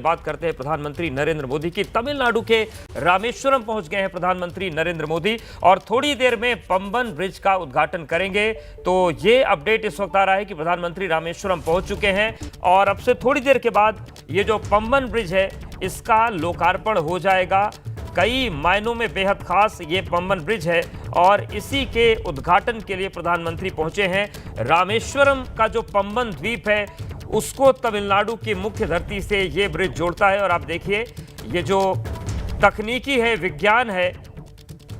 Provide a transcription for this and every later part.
बात करते हैं प्रधानमंत्री नरेंद्र मोदी की। तमिलनाडु के रामेश्वरम पहुंच गए हैं प्रधानमंत्री नरेंद्र मोदी और थोड़ी देर में पंबन ब्रिज का उद्घाटन करेंगे। तो ये अपडेट इस वक्त आ रहा है कि प्रधानमंत्री रामेश्वरम पहुंच चुके हैं और अब से थोड़ी देर के बाद ये जो पंबन ब्रिज है इसका लोकार्पण हो जाएगा। कई मायनों में बेहद खास ये पंबन ब्रिज है और इसी के उद्घाटन के लिए प्रधानमंत्री पहुंचे हैं। रामेश्वरम का जो पंबन द्वीप है उसको तमिलनाडु की मुख्य धरती से ये ब्रिज जोड़ता है और आप देखिए ये जो तकनीकी है, विज्ञान है,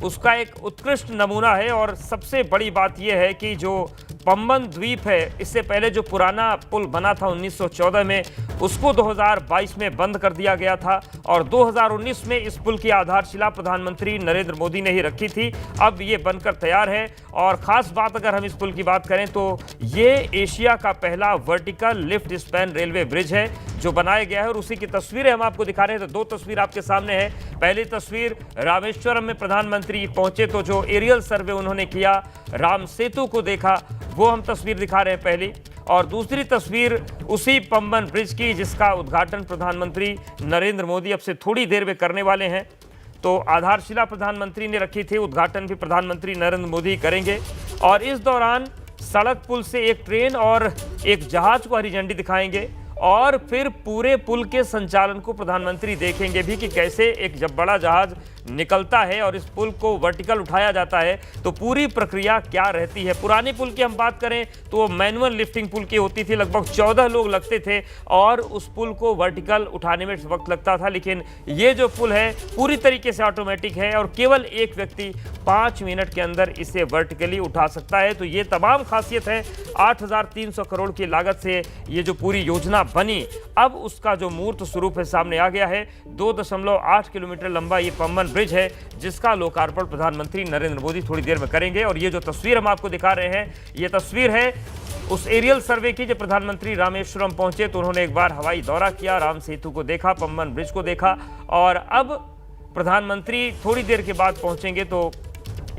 उसका एक उत्कृष्ट नमूना है। और सबसे बड़ी बात यह है कि जो पंबन द्वीप है, इससे पहले जो पुराना पुल बना था 1914 में, उसको 2022 में बंद कर दिया गया था और 2019 में इस पुल की आधारशिला प्रधानमंत्री नरेंद्र मोदी ने ही रखी थी। अब ये बनकर तैयार है और ख़ास बात अगर हम इस पुल की बात करें तो ये एशिया का पहला vertical lift span railway bridge है जो बनाया गया है और उसी की तस्वीरें हम आपको दिखा रहे हैं। तो दो तस्वीर आपके सामने है। पहली तस्वीर रामेश्वरम में प्रधानमंत्री पहुंचे तो जो एरियल सर्वे उन्होंने किया, राम सेतु को देखा, वो हम तस्वीर दिखा रहे हैं पहली। और दूसरी तस्वीर उसी पंबन ब्रिज की जिसका उद्घाटन प्रधानमंत्री नरेंद्र मोदी अब से थोड़ी देर में करने वाले हैं। तो आधारशिला प्रधानमंत्री ने रखी थी, उद्घाटन भी प्रधानमंत्री नरेंद्र मोदी करेंगे। और इस दौरान सड़क पुल से एक ट्रेन और एक जहाज को हरी झंडी दिखाएंगे और फिर पूरे पुल के संचालन को प्रधानमंत्री देखेंगे भी कि कैसे एक जब बड़ा जहाज निकलता है और इस पुल को वर्टिकल उठाया जाता है तो पूरी प्रक्रिया क्या रहती है। पुरानी पुल की हम बात करें तो वो मैनुअल लिफ्टिंग पुल की होती थी, लगभग 14 लोग लगते थे और उस पुल को वर्टिकल उठाने में वक्त लगता था। लेकिन ये जो पुल है पूरी तरीके से ऑटोमेटिक है और केवल एक व्यक्ति 5 मिनट के अंदर इसे वर्टिकली उठा सकता है। तो ये तमाम खासियत है। 8,300 करोड़ की लागत से ये जो पूरी योजना बनी, अब उसका जो मूर्त स्वरूप है सामने आ गया है। 2.8 किलोमीटर लंबा ये पंबन ब्रिज है जिसका लोकार्पण प्रधानमंत्री नरेंद्र मोदी थोड़ी देर में करेंगे। और ये जो तस्वीर हम आपको दिखा रहे हैं, ये तस्वीर है उस एरियल सर्वे की। जब प्रधानमंत्री रामेश्वरम पहुंचे तो उन्होंने एक बार हवाई दौरा किया, राम सेतु को देखा, पंबन ब्रिज को देखा और अब प्रधानमंत्री थोड़ी देर के बाद पहुंचेंगे तो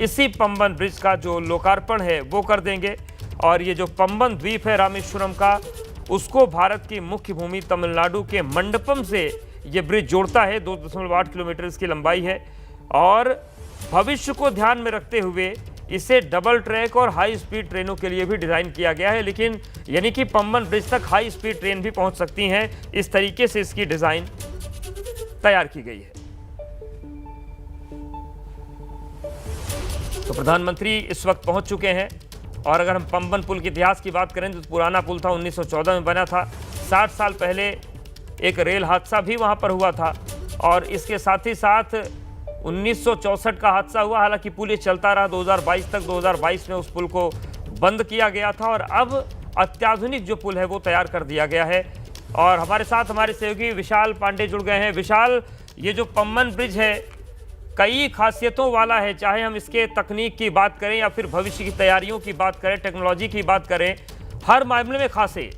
इसी पंबन ब्रिज का जो लोकार्पण है वो कर देंगे। और ये जो पंबन द्वीप है रामेश्वरम का, उसको भारत की मुख्य भूमि तमिलनाडु के मंडपम से ये ब्रिज जोड़ता है। 2.8 किलोमीटर इसकी लंबाई है और भविष्य को ध्यान में रखते हुए इसे डबल ट्रैक और हाई स्पीड ट्रेनों के लिए भी डिज़ाइन किया गया है। लेकिन यानी कि पंबन ब्रिज तक हाई स्पीड ट्रेन भी पहुंच सकती हैं, इस तरीके से इसकी डिज़ाइन तैयार की गई है। तो प्रधानमंत्री इस वक्त पहुंच चुके हैं और अगर हम पंबन पुल के इतिहास की बात करें तो पुराना पुल था, 1914 में बना था। 60 साल पहले एक रेल हादसा भी वहां पर हुआ था और इसके साथ ही साथ 1964 का हादसा हुआ। हालांकि पुल ये चलता रहा 2022 तक। 2022 में उस पुल को बंद किया गया था और अब अत्याधुनिक जो पुल है वो तैयार कर दिया गया है। और हमारे साथ हमारे सहयोगी विशाल पांडे जुड़ गए हैं। विशाल, ये जो पंबन ब्रिज है कई खासियतों वाला है, चाहे हम इसके तकनीक की बात करें या फिर भविष्य की तैयारियों की बात करें, टेक्नोलॉजी की बात करें, हर मामले में खास है।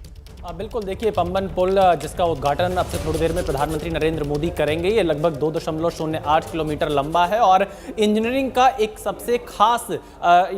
बिल्कुल, देखिए पंबन पुल जिसका उद्घाटन अब से थोड़ी देर में प्रधानमंत्री नरेंद्र मोदी करेंगे, ये लगभग 2.08 किलोमीटर लंबा है और इंजीनियरिंग का एक सबसे खास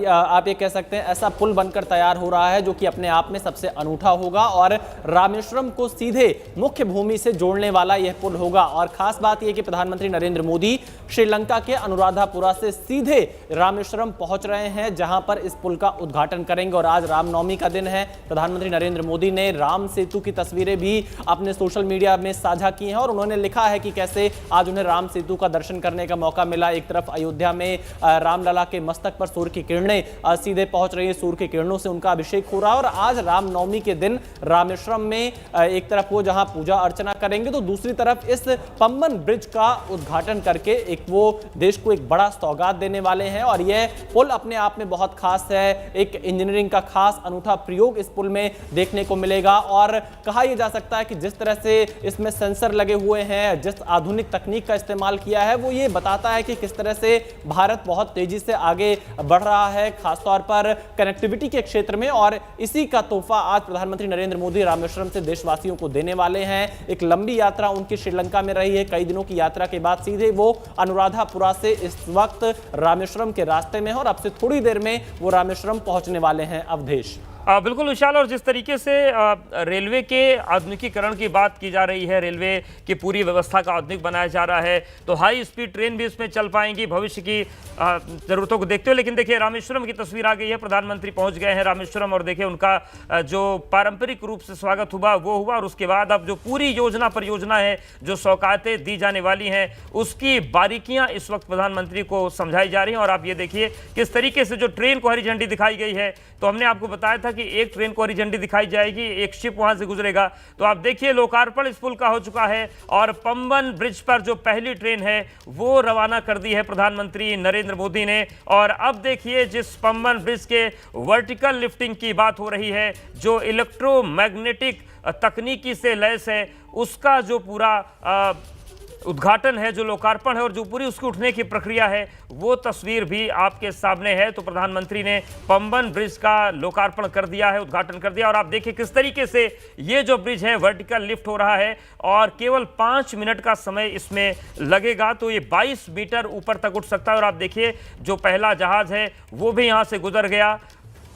आप ये कह सकते हैं ऐसा पुल बनकर तैयार हो रहा है जो कि अपने आप में सबसे अनूठा होगा और रामेश्वरम को सीधे मुख्य भूमि से जोड़ने वाला यह पुल होगा। और खास बात यह कि प्रधानमंत्री नरेंद्र मोदी श्रीलंका के अनुराधापुरा से सीधे रामेश्वरम पहुंच रहे हैं जहां पर इस पुल का उद्घाटन करेंगे। और आज रामनवमी का दिन है। प्रधानमंत्री नरेंद्र मोदी ने राम सेतु की तस्वीरें भी अपने सोशल मीडिया में साझा की हैं और उन्होंने लिखा है कि कैसे आज उन्हें राम सेतु का दर्शन करने का मौका मिला। एक तरफ अयोध्या में रामलला के मस्तक पर सूर्य की किरणें सीधे पहुंच रही है, सूर्य की किरणों से उनका अभिषेक हो रहा है। और आज रामनवमी के दिन रामेश्वरम में एक तरफ वो जहां पूजा अर्चना करेंगे तो दूसरी तरफ इस पंबन ब्रिज का उद्घाटन करके एक वो देश को एक बड़ा सौगात देने वाले हैं। और यह पुल अपने आप में बहुत खास है, एक इंजीनियरिंग का खास अनूठा प्रयोग इस पुल में देखने को मिलेगा। और कहा यह जा सकता है कि जिस तरह से इसमें सेंसर लगे हुए हैं, जिस आधुनिक तकनीक का इस्तेमाल किया है, वो ये बताता है कि किस तरह से भारत बहुत तेजी से आगे बढ़ रहा है, खासतौर पर कनेक्टिविटी के क्षेत्र में। और इसी का तोहफा आज प्रधानमंत्री नरेंद्र मोदी रामेश्वरम से देशवासियों को देने वाले हैं। एक लंबी यात्रा उनकी श्रीलंका में रही है, कई दिनों की यात्रा के बाद सीधे वो अनुराधापुरा से इस वक्त रामेश्वरम के रास्ते में है और अब से थोड़ी देर में वो रामेश्वरम पहुंचने वाले हैं। अवधेश। बिल्कुल विशाल, और जिस तरीके से रेलवे के आधुनिकीकरण की बात की जा रही है, रेलवे की पूरी व्यवस्था का आधुनिक बनाया जा रहा है, तो हाई स्पीड ट्रेन भी इसमें चल पाएंगी भविष्य की ज़रूरतों को देखते हुए। लेकिन देखिए रामेश्वरम की तस्वीर आ गई है, प्रधानमंत्री पहुंच गए हैं रामेश्वरम, और देखिए उनका जो पारंपरिक रूप से स्वागत हुआ वो हुआ, और उसके बाद अब जो पूरी योजना परियोजना है, जो सौगातें दी जाने वाली हैं, उसकी बारीकियां इस वक्त प्रधानमंत्री को समझाई जा रही हैं। और आप ये देखिए किस तरीके से जो ट्रेन को हरी झंडी दिखाई गई है, तो हमने आपको बताया था कि एक ट्रेन को हरी झंडी दिखाई जाएगी, एक शिप वहां से गुजरेगा। तो आप देखिए लोकार्पण इस पुल का हो चुका है, और पंबन ब्रिज पर जो पहली ट्रेन है वो रवाना कर दी है प्रधानमंत्री नरेंद्र मोदी ने। और अब देखिए जिस पंबन ब्रिज के वर्टिकल लिफ्टिंग की बात हो रही है, जो इलेक्ट्रोमैग्नेटिक तकनीकी से लैस है, उसका जो पूरा उद्घाटन है, जो लोकार्पण है, और जो पूरी उसकी उठने की प्रक्रिया है, वो तस्वीर भी आपके सामने है। तो प्रधानमंत्री ने पंबन ब्रिज का लोकार्पण कर दिया है, उद्घाटन कर दिया, और आप देखिए किस तरीके से ये जो ब्रिज है वर्टिकल लिफ्ट हो रहा है, और केवल 5 मिनट का समय इसमें लगेगा, तो ये 22 मीटर ऊपर तक उठ सकता है। और आप देखिए जो पहला जहाज है वो भी यहाँ से गुजर गया,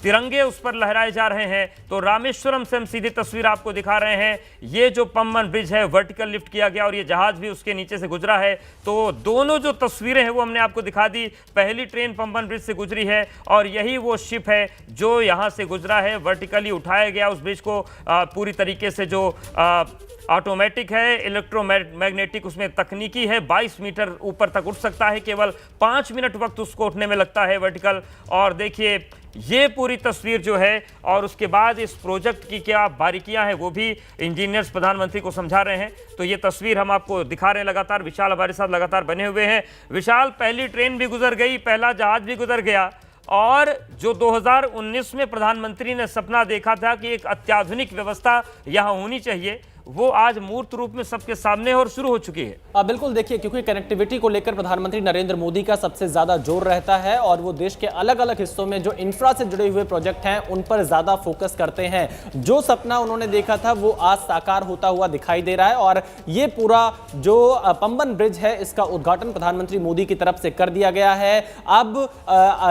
तिरंगे उस पर लहराए जा रहे हैं। तो रामेश्वरम से हम सीधी तस्वीर आपको दिखा रहे हैं, ये जो पंबन ब्रिज है वर्टिकल लिफ्ट किया गया, और ये जहाज भी उसके नीचे से गुजरा है। तो दोनों जो तस्वीरें हैं वो हमने आपको दिखा दी, पहली ट्रेन पंबन ब्रिज से गुजरी है, और यही वो शिप है जो यहाँ से गुजरा है, वर्टिकली उठाया गया उस ब्रिज को पूरी तरीके से, जो ऑटोमेटिक है, इलेक्ट्रोमैग्नेटिक उसमें तकनीकी है, 22 मीटर ऊपर तक उठ सकता है, केवल 5 मिनट वक्त उसको उठने में लगता है वर्टिकल। और देखिए ये पूरी तस्वीर जो है, और उसके बाद इस प्रोजेक्ट की क्या बारीकियां हैं वो भी इंजीनियर्स प्रधानमंत्री को समझा रहे हैं। तो ये तस्वीर हम आपको दिखा रहे हैं लगातार। विशाल हमारे साथ लगातार बने हुए हैं। विशाल, पहली ट्रेन भी गुजर गई, पहला जहाज भी गुजर गया, और जो 2019 में प्रधानमंत्री ने सपना देखा था कि एक अत्याधुनिक व्यवस्था यहाँ होनी चाहिए, वो आज मूर्त रूप में सबके सामने और शुरू हो चुकी है। बिल्कुल, देखिए क्योंकि कनेक्टिविटी को लेकर प्रधानमंत्री नरेंद्र मोदी का सबसे ज्यादा जोर रहता है, और वो देश के अलग अलग हिस्सों में जो इंफ्रा से जुड़े हुए प्रोजेक्ट हैं उन पर ज्यादा फोकस करते हैं। जो सपना उन्होंने देखा था वो आज साकार होता हुआ दिखाई दे रहा है, और ये पूरा जो पंबन ब्रिज है इसका उद्घाटन प्रधानमंत्री मोदी की तरफ से कर दिया गया है। अब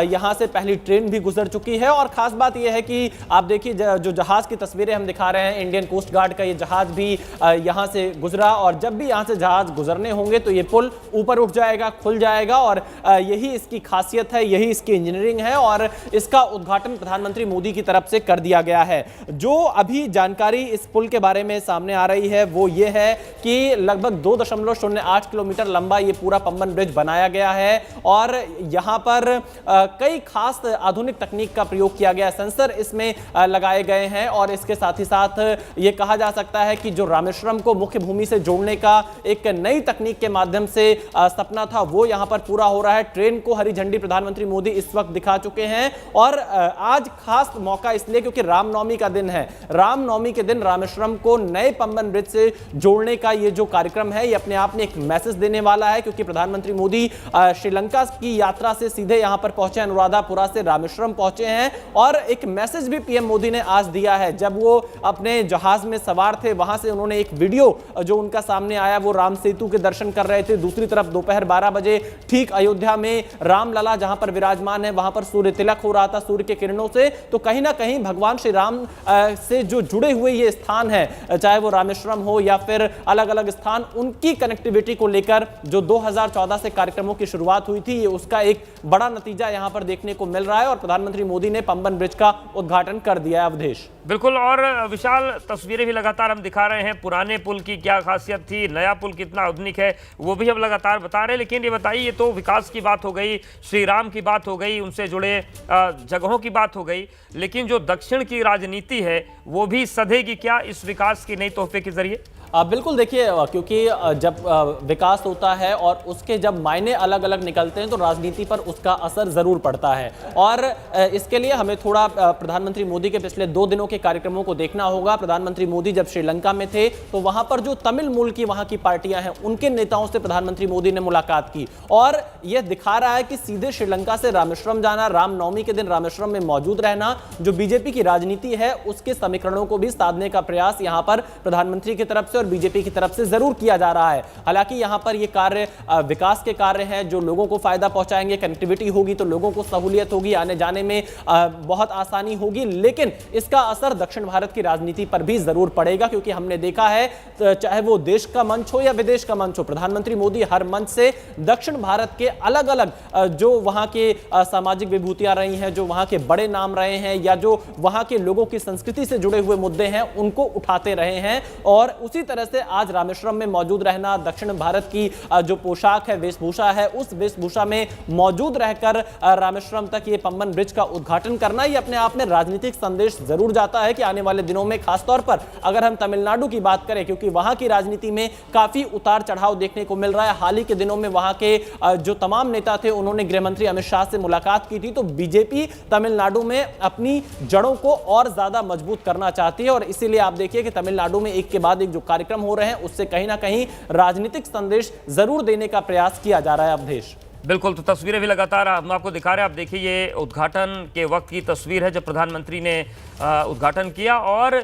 यहां से पहली ट्रेन भी गुजर चुकी है, और खास बात यह है कि आप देखिए जो जहाज की तस्वीरें हम दिखा रहे हैं, इंडियन कोस्ट गार्ड का ये जहाज भी यहां से गुजरा, और जब भी यहां से जहाज गुजरने होंगे तो ये पुल ऊपर उठ जाएगा, खुल जाएगा, और यही इसकी खासियत है, यही इसकी इंजीनियरिंग है, और इसका उद्घाटन प्रधानमंत्री मोदी की तरफ से कर दिया गया है। जो अभी जानकारी इस पुल के बारे में सामने आ रही है वो ये है कि लगभग 2.08 किलोमीटर लंबा ये पूरा पंबन ब्रिज बनाया गया है, और यहां पर कई खास आधुनिक तकनीक का प्रयोग किया गया, सेंसर इसमें लगाए गए हैं, और इसके साथ ही साथ ये कहा जा सकता है कि जो रामेश्वरम को मुख्य भूमि से जोड़ने का एक नई तकनीक के माध्यम से सपना था वो यहां पर पूरा हो रहा है। ट्रेन को हरी झंडी प्रधानमंत्री मोदी इस वक्त दिखा चुके हैं, और आज खास मौका इसलिए क्योंकि रामनवमी का दिन है। रामनवमी के दिन रामेश्वरम को नए पंबन ब्रिज से जोड़ने का ये जो कार्यक्रम है, ये अपने आप में एक मैसेज देने वाला है, क्योंकि प्रधानमंत्री मोदी श्रीलंका की यात्रा से सीधे यहां पर पहुंचे, अनुराधापुरा से रामेश्वरम पहुंचे हैं, और एक मैसेज भी पीएम मोदी ने आज दिया है। जब वो अपने जहाज में सवार थे, वहां से उन्होंने एक वीडियो जो उनका सामने आया, वो राम सेतु के दर्शन कर रहे थे। दूसरी तरफ दोपहर 12 बजे ठीक अयोध्या में रामलला जहां पर विराजमान है, वहां पर सूर्य तिलक हो रहा था सूर्य के किरणों से। तो कहीं ना कहीं भगवान श्री राम से जो जुड़े हुए ये स्थान है, चाहे वो रामेश्वरम हो या फिर अलग अलग स्थान, उनकी कनेक्टिविटी को लेकर जो 2014 से कार्यक्रमों की शुरुआत हुई थी, ये उसका एक बड़ा नतीजा यहां पर देखने को मिल रहा है, और प्रधानमंत्री मोदी ने पंबन ब्रिज का उद्घाटन कर दिया है। अवधेश, बिल्कुल, और विशाल तस्वीरें भी लगातार हम दिखा रहे हैं, पुराने पुल की क्या खासियत थी, नया पुल कितना आधुनिक है, वो भी हम लगातार बता रहे हैं। लेकिन ये बताइए, ये तो विकास की बात हो गई, श्री राम की बात हो गई, उनसे जुड़े जगहों की बात हो गई, लेकिन जो दक्षिण की राजनीति है वो भी सधेगी क्या इस विकास की नई तोहफे के जरिए? बिल्कुल, देखिए क्योंकि जब विकास होता है और उसके जब मायने अलग अलग निकलते हैं तो राजनीति पर उसका असर जरूर पड़ता है, और इसके लिए हमें थोड़ा प्रधानमंत्री मोदी के पिछले 2 दिनों के कार्यक्रमों को देखना होगा। प्रधानमंत्री मोदी जब श्रीलंका में थे तो वहां पर जो तमिल मूल की वहां की पार्टियां हैं उनके नेताओं से प्रधानमंत्री मोदी ने मुलाकात की, और यह दिखा रहा है कि सीधे श्रीलंका से रामेश्वरम जाना, रामनवमी के दिन रामेश्वरम में मौजूद रहना, जो बीजेपी की राजनीति है उसके समीकरणों को भी साधने का प्रयास यहां पर प्रधानमंत्री की तरफ से से और बीजेपी की तरफ से जरूर किया जा रहा है। हालांकि यहां पर ये कार्य विकास के कार्य हैं जो लोगों को फायदा पहुंचाएंगे। कनेक्टिविटी होगी तो लोगों को सहूलियत होगी, आने जाने में बहुत आसानी होगी, लेकिन इसका असर दक्षिण भारत की राजनीति पर भी जरूर पड़ेगा, क्योंकि हमने देखा है चाहे वो देश का मंच हो या विदेश का मंच हो, प्रधानमंत्री मोदी हर मंच से दक्षिण भारत के अलग अलग जो वहां के सामाजिक विभूतियां रही हैं, जो वहां के बड़े नाम रहे हैं या जो वहां के लोगों की संस्कृति से जुड़े हुए मुद्दे हैं, उनको उठाते रहे हैं। और उसी तरह से आज रामेश्वरम में मौजूद रहना, दक्षिण भारत की जो पोशाक है, वेशभूषा है, उस वेशभूषा में मौजूद रहकर रामेश्वरम तक ये पंबन ब्रिज का उद्घाटन करना, ये अपने आप में राजनीतिक संदेश जरूर जाता है कि आने वाले दिनों में, खासतौर पर अगर हम तमिलनाडु की बात करें, क्योंकि वहां की राजनीति में काफी उतार चढ़ाव देखने को मिल रहा है। हाल ही के दिनों में वहां के जो तमाम नेता थे उन्होंने गृहमंत्री अमित शाह से मुलाकात की थी, तो बीजेपी तमिलनाडु में अपनी जड़ों को और ज्यादा मजबूत करना चाहती है। और इसीलिए आप देखिए कि तमिलनाडु में एक के बाद एक जो कार्यक्रम हो रहे हैं उससे कहीं ना कहीं राजनीतिक संदेश जरूर देने का प्रयास किया जा रहा है। अवधेश, बिल्कुल, तो तस्वीरें भी लगातार हम आपको दिखा रहे हैं। आप देखिए ये उद्घाटन के वक्त की तस्वीर है जब प्रधानमंत्री ने उद्घाटन किया, और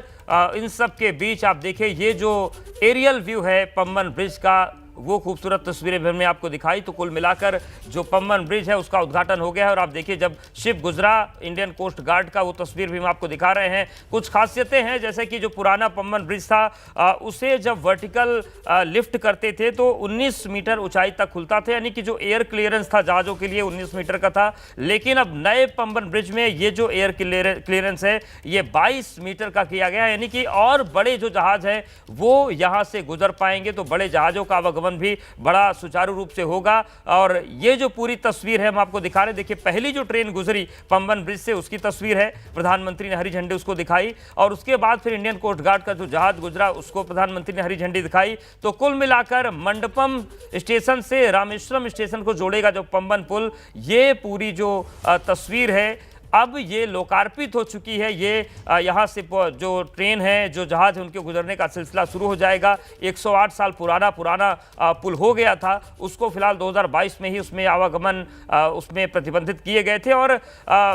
इन सब के बीच आप देखिए ये जो एरियल व्यू है पंबन ब्रिज का, वो खूबसूरत तस्वीरें भी हमने आपको दिखाई। तो कुल मिलाकर जो पंबन ब्रिज है उसका उद्घाटन हो गया है। और आप देखिए जब शिप गुजरा इंडियन कोस्ट गार्ड का, वो तस्वीर भी हम आपको दिखा रहे हैं। कुछ खासियतें हैं, जैसे कि जो पुराना पंबन ब्रिज था उसे जब वर्टिकल लिफ्ट करते थे तो 19 मीटर ऊंचाई तक खुलता था, यानी कि जो एयर क्लियरेंस था जहाज़ों के लिए 19 मीटर का था। लेकिन अब नए पंबन ब्रिज में ये जो एयर क्लियरेंस है ये 22 मीटर का किया गया है, यानी कि और बड़े जो जहाज हैं वो यहाँ से गुजर पाएंगे। तो बड़े जहाज़ों का आवागमन भी बड़ा सुचारू रूप से होगा। और ये जो पूरी तस्वीर है हम आपको दिखा रहे हैं, देखिए पहली जो ट्रेन गुजरी पंबन ब्रिज से उसकी तस्वीर है, प्रधानमंत्री ने हरी झंडी उसको दिखाई, और उसके बाद फिर इंडियन कोस्ट गार्ड का जो जहाज गुजरा उसको प्रधानमंत्री ने हरी झंडी दिखाई। तो कुल मिलाकर मंडपम स्टेशन से रामेश्वरम स्टेशन को जोड़ेगा जो पंबन पुल, ये पूरी जो तस्वीर है अब ये लोकार्पित हो चुकी है। ये यहाँ से जो ट्रेन है, जो जहाज है, उनके गुजरने का सिलसिला शुरू हो जाएगा। 108 साल पुराना पुल हो गया था, उसको फिलहाल 2022 में ही उसमें आवागमन उसमें प्रतिबंधित किए गए थे। और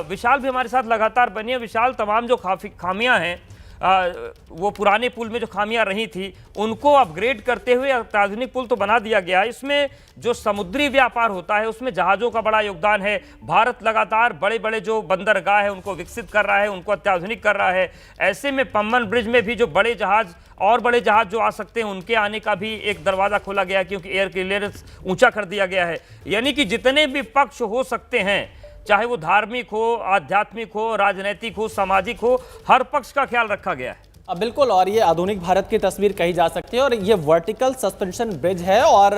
विशाल भी हमारे साथ लगातार बनी है। विशाल, तमाम जो खामियां हैं वो पुराने पुल में जो खामियां रही थी उनको अपग्रेड करते हुए अत्याधुनिक पुल तो बना दिया गया है। इसमें जो समुद्री व्यापार होता है उसमें जहाज़ों का बड़ा योगदान है। भारत लगातार बड़े बड़े जो बंदरगाह है उनको विकसित कर रहा है, उनको अत्याधुनिक कर रहा है। ऐसे में पंबन ब्रिज में भी जो बड़े जहाज़ और बड़े जहाज जो आ सकते हैं उनके आने का भी एक दरवाज़ा खोला गया है, क्योंकि एयर क्लियरेंस ऊंचा कर दिया गया है। यानी कि जितने भी पक्ष हो सकते हैं, चाहे वो धार्मिक हो, आध्यात्मिक हो, राजनीतिक हो, सामाजिक हो, हर पक्ष का ख्याल रखा गया है। बिल्कुल, और ये आधुनिक भारत की तस्वीर कही जा सकती है। और ये वर्टिकल सस्पेंशन ब्रिज है और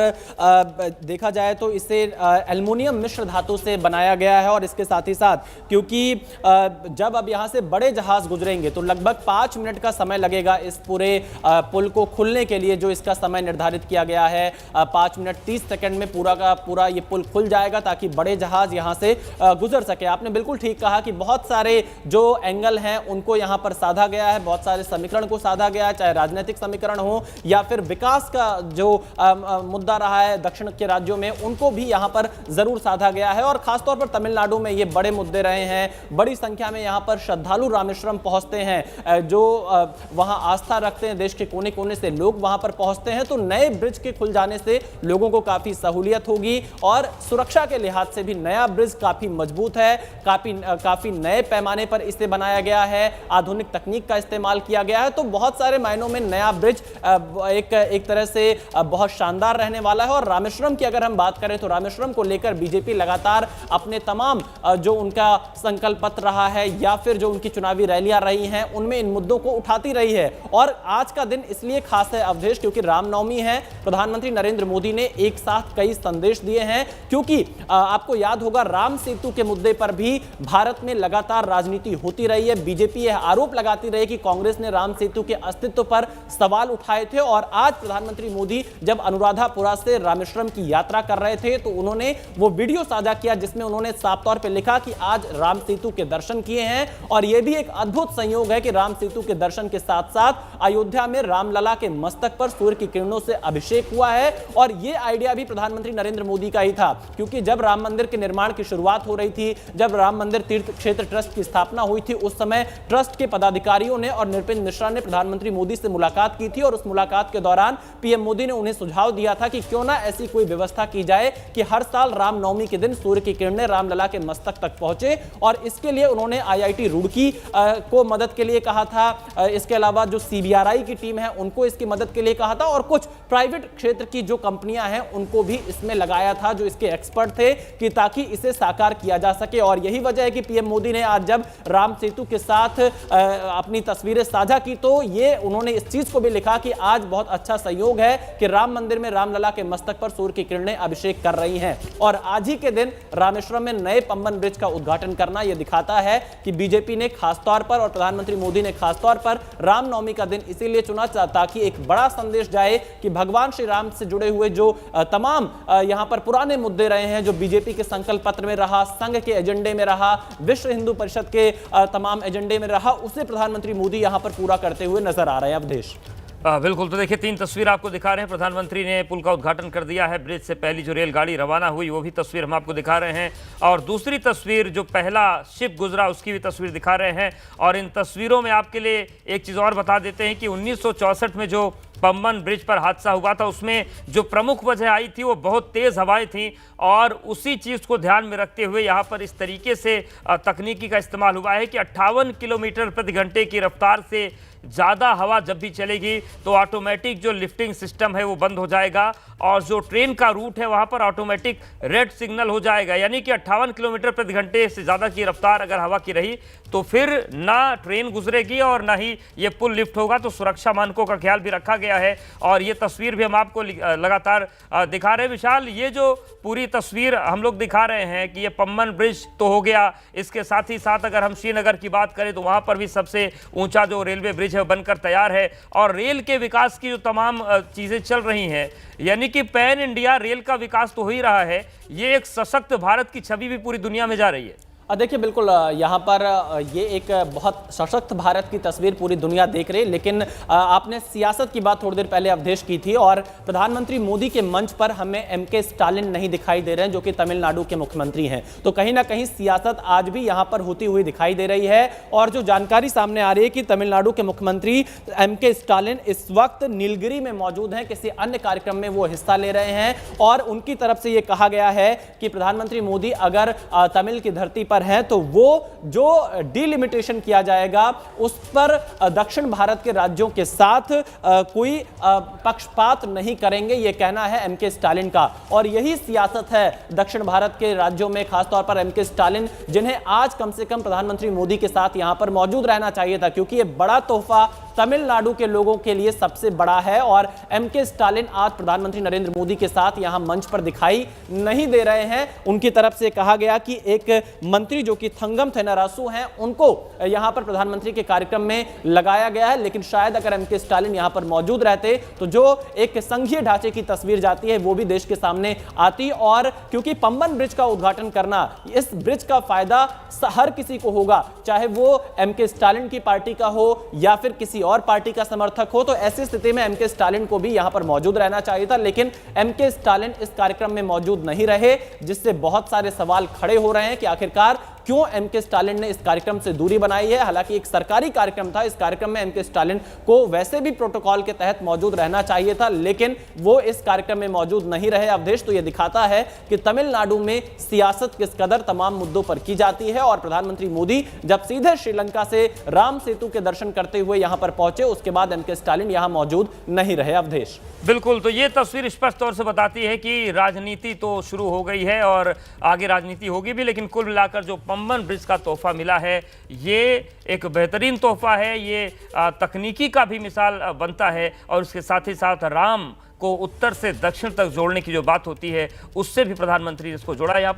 देखा जाए तो इसे एल्युमिनियम मिश्र धातु से बनाया गया है। और इसके साथ ही साथ क्योंकि जब अब यहाँ से बड़े जहाज गुजरेंगे तो लगभग 5 मिनट का समय लगेगा इस पूरे पुल को खुलने के लिए, जो इसका समय निर्धारित किया गया है 5 मिनट 30 सेकेंड में पूरा का पूरा ये पुल खुल जाएगा, ताकि बड़े जहाज यहाँ से गुजर सके। आपने बिल्कुल ठीक कहा कि बहुत सारे जो एंगल हैं उनको यहाँ पर साधा गया है, बहुत सारे समीकरण को साधा गया, चाहे राजनीतिक समीकरण हो या फिर विकास का जो मुद्दा रहा है दक्षिण के राज्यों में, उनको भी यहां पर जरूर साधा गया है। और खासतौर पर तमिलनाडु में ये बड़े मुद्दे रहे हैं। बड़ी संख्या में यहां पर श्रद्धालु रामेश्वरम पहुंचते हैं, जो वहां आस्था रखते हैं, देश के कोने कोने से लोग वहां पर पहुंचते हैं। तो नए ब्रिज के खुल जाने से लोगों को काफी सहूलियत होगी और सुरक्षा के लिहाज से भी नया ब्रिज काफी मजबूत है, काफी नए पैमाने पर इसे बनाया गया है, आधुनिक तकनीक का इस्तेमाल किया गया है। तो बहुत सारे मायनों में नया ब्रिज एक तरह से बहुत शानदार रहने वाला है। और रामेश्वरम की अगर हम बात करें तो रामेश्वरम को लेकर बीजेपी लगातार अपने तमाम जो उनका संकल्प पत्र रहा है या फिर जो उनकी चुनावी रैलियां रही हैं उनमें इन मुद्दों को उठाती रही है। और आज का दिन इसलिए खास है अवधेश, क्योंकि रामनवमी है। प्रधानमंत्री नरेंद्र मोदी ने एक साथ कई संदेश दिए हैं, क्योंकि आपको याद होगा राम सेतु के मुद्दे पर भी भारत में लगातार राजनीति होती रही है। बीजेपी यह आरोप लगाती रही कि कांग्रेस ने राम सेतु के अस्तित्व पर सवाल उठाए थे। और आज प्रधानमंत्री मोदी जब अनुराधापुरा से रामेश्वरम की यात्रा कर रहे थे तो उन्होंने वो वीडियो साझा किया जिसमें उन्होंने साफ तौर पे लिखा कि आज राम सेतु के दर्शन किए हैं। और यह भी एक अद्भुत संयोग है कि राम सेतु के दर्शन के साथ साथ अयोध्या में रामलला के मस्तक पर सूर्य की किरणों से अभिषेक हुआ है। और यह आइडिया भी प्रधानमंत्री नरेंद्र मोदी का ही था, क्योंकि जब राम मंदिर के निर्माण की शुरुआत हो रही थी, जब राम मंदिर तीर्थ क्षेत्र ट्रस्ट की स्थापना हुई थी, उस समय ट्रस्ट के पदाधिकारियों ने और मिश्रा ने प्रधानमंत्री मोदी से मुलाकात की थी और उस मुलाकात के दौरान पीएम मोदी ने उन्हें सुझाव दिया था कि क्यों ना ऐसी कोई व्यवस्था की जाए कि हर साल रामनवमी के दिन सूर्य की किरणें रामलला के मस्तक तक पहुंचे, और इसके लिए उन्होंने आईआईटी रुड़की को मदद के लिए कहा था। इसके अलावा जो सीबीआरआई की टीम है उनको इसकी मदद के लिए कहा था, और कुछ प्राइवेट क्षेत्र की जो कंपनियां हैं उनको भी इसमें लगाया था जो इसके एक्सपर्ट थे, कि ताकि इसे साकार किया जा सके। और यही वजह है कि पीएम मोदी ने आज जब राम सेतु के साथ अपनी तस्वीरें साझा की तो ये उन्होंने इस चीज को भी लिखा कि आज बहुत अच्छा संयोग है कि राम मंदिर में रामलला के मस्तक पर सूर्य की किरणें अभिषेक कर रही हैं। और आज ही के दिन रामेश्वरम में नए पंबन ब्रिज का उद्घाटन करना यह दिखाता है कि बीजेपी ने खासतौर पर और प्रधानमंत्री मोदी ने खासतौर पर रामनवमी का दिन इसीलिए चुना ताकि एक बड़ा संदेश जाए कि भगवान श्री राम से जुड़े हुए जो तमाम यहां पर पुराने मुद्दे रहे हैं, जो बीजेपी के संकल्प पत्र में रहा, संघ के एजेंडे में रहा, विश्व हिंदू परिषद के तमाम एजेंडे में रहा, उसे प्रधानमंत्री मोदी यहां पर पूरा करते हुए नजर आ रहे हैं। अवधेश बिल्कुल, तो देखिए 3 तस्वीर आपको दिखा रहे हैं। प्रधानमंत्री ने पुल का उद्घाटन कर दिया है, ब्रिज से पहली जो रेलगाड़ी रवाना हुई वो भी तस्वीर हम आपको दिखा रहे हैं, और दूसरी तस्वीर जो पहला शिप गुजरा उसकी भी तस्वीर दिखा रहे हैं। और इन तस्वीरों में आपके लिए एक चीज़ और बता देते हैं कि 1964 में जो पंबन ब्रिज पर हादसा हुआ था उसमें जो प्रमुख वजह आई थी वो बहुत तेज़ हवाएं थी, और उसी चीज़ को ध्यान में रखते हुए यहाँ पर इस तरीके से तकनीकी का इस्तेमाल हुआ है कि 58 किलोमीटर प्रति घंटे की रफ्तार से ज़्यादा हवा जब भी चलेगी तो ऑटोमेटिक जो लिफ्टिंग सिस्टम है वो बंद हो जाएगा, और जो ट्रेन का रूट है वहाँ पर ऑटोमेटिक रेड सिग्नल हो जाएगा। यानी कि 58 किलोमीटर प्रति घंटे से ज़्यादा की रफ्तार अगर हवा की रही तो फिर ना ट्रेन गुजरेगी और ना ही ये पुल लिफ्ट होगा। तो सुरक्षा मानकों का ख्याल भी रखा गया है, और ये तस्वीर भी हम आपको लगातार दिखा रहे हैं। विशाल, ये जो पूरी तस्वीर हम लोग दिखा रहे हैं कि ये पंबन ब्रिज तो हो गया, इसके साथ ही साथ अगर हम श्रीनगर की बात करें तो वहाँ पर भी सबसे ऊंचा जो रेलवे ब्रिज है बनकर तैयार है, और रेल के विकास की जो तमाम चीज़ें चल रही हैं, यानी कि पैन इंडिया रेल का विकास तो हो ही रहा है, ये एक सशक्त भारत की छवि भी पूरी दुनिया में जा रही है। देखिए बिल्कुल, यहाँ पर ये एक बहुत सशक्त भारत की तस्वीर पूरी दुनिया देख रही है। लेकिन आपने सियासत की बात थोड़ी देर पहले अवधेश की थी, और प्रधानमंत्री मोदी के मंच पर हमें एमके स्टालिन नहीं दिखाई दे रहे हैं जो कि तमिलनाडु के मुख्यमंत्री हैं। तो कहीं ना कहीं सियासत आज भी यहाँ पर होती हुई दिखाई दे रही है, और जो जानकारी सामने आ रही है कि तमिलनाडु के मुख्यमंत्री एमके स्टालिन इस वक्त नीलगिरी में मौजूद हैं, किसी अन्य कार्यक्रम में वो हिस्सा ले रहे हैं, और उनकी तरफ से ये कहा गया है कि प्रधानमंत्री मोदी अगर तमिल की धरती पर है तो वो जो डिलिमिटेशन किया जाएगा उस पर दक्षिण भारत के राज्यों के साथ कोई पक्षपात नहीं करेंगे, ये कहना है एमके स्टालिन का। और यही सियासत है दक्षिण भारत के राज्यों में, खासतौर पर एमके स्टालिन जिन्हें आज कम से कम प्रधानमंत्री मोदी के साथ यहां पर मौजूद रहना चाहिए था, क्योंकि ये बड़ा तोहफा तमिलनाडु के लोगों के लिए सबसे बड़ा है। और एमके स्टालिन आज प्रधानमंत्री नरेंद्र मोदी के साथ यहां मंच पर दिखाई नहीं दे रहे हैं। उनकी तरफ से कहा गया कि एक मंत्री जो कि थंगम थेनारासु हैं उनको यहां पर प्रधानमंत्री के कार्यक्रम में लगाया गया है, लेकिन शायद अगर एमके स्टालिन यहां पर मौजूद रहते तो जो एक संघीय ढांचे की तस्वीर जाती है वो भी देश के सामने आती। और क्योंकि पंबन ब्रिज का उद्घाटन करना, इस ब्रिज का फायदा हर किसी को होगा, चाहे वो एमके स्टालिन की पार्टी का हो या फिर किसी और पार्टी का समर्थक हो, तो ऐसी स्थिति में एमके स्टालिन को भी यहां पर मौजूद रहना चाहिए था। लेकिन एमके स्टालिन इस कार्यक्रम में मौजूद नहीं रहे, जिससे बहुत सारे सवाल खड़े हो रहे हैं कि आखिरकार क्यों एमके स्टालिन ने इस कार्यक्रम से दूरी बनाई है। हालांकि एक सरकारी कार्यक्रम था, इस कार्यक्रम में एमके स्टालिन को वैसे भी प्रोटोकॉल के तहत मौजूद रहना चाहिए था, लेकिन वो इस कार्यक्रम में मौजूद नहीं रहे। अवधेश, तो यह दिखाता है कि तमिलनाडु में सियासत किस कदर तमाम मुद्दों पर की जाती है। और प्रधानमंत्री मोदी जब सीधे श्रीलंका से राम सेतु के दर्शन करते हुए यहां पर पहुंचे, उसके बाद एमके स्टालिन यहां मौजूद नहीं रहे। अवधेश, बिल्कुल, तो ये तस्वीर स्पष्ट तौर से बताती है कि राजनीति तो शुरू हो गई है और आगे राजनीति होगी भी, लेकिन कुल मिलाकर जो पंबन ब्रिज का तोहफा मिला है ये एक बेहतरीन तोहफा है, ये तकनीकी का भी मिसाल बनता है, और उसके साथ ही साथ राम को उत्तर से दक्षिण तक जोड़ने की जो बात होती है उससे भी प्रधानमंत्री ने इसको जोड़ा। यहाँ पर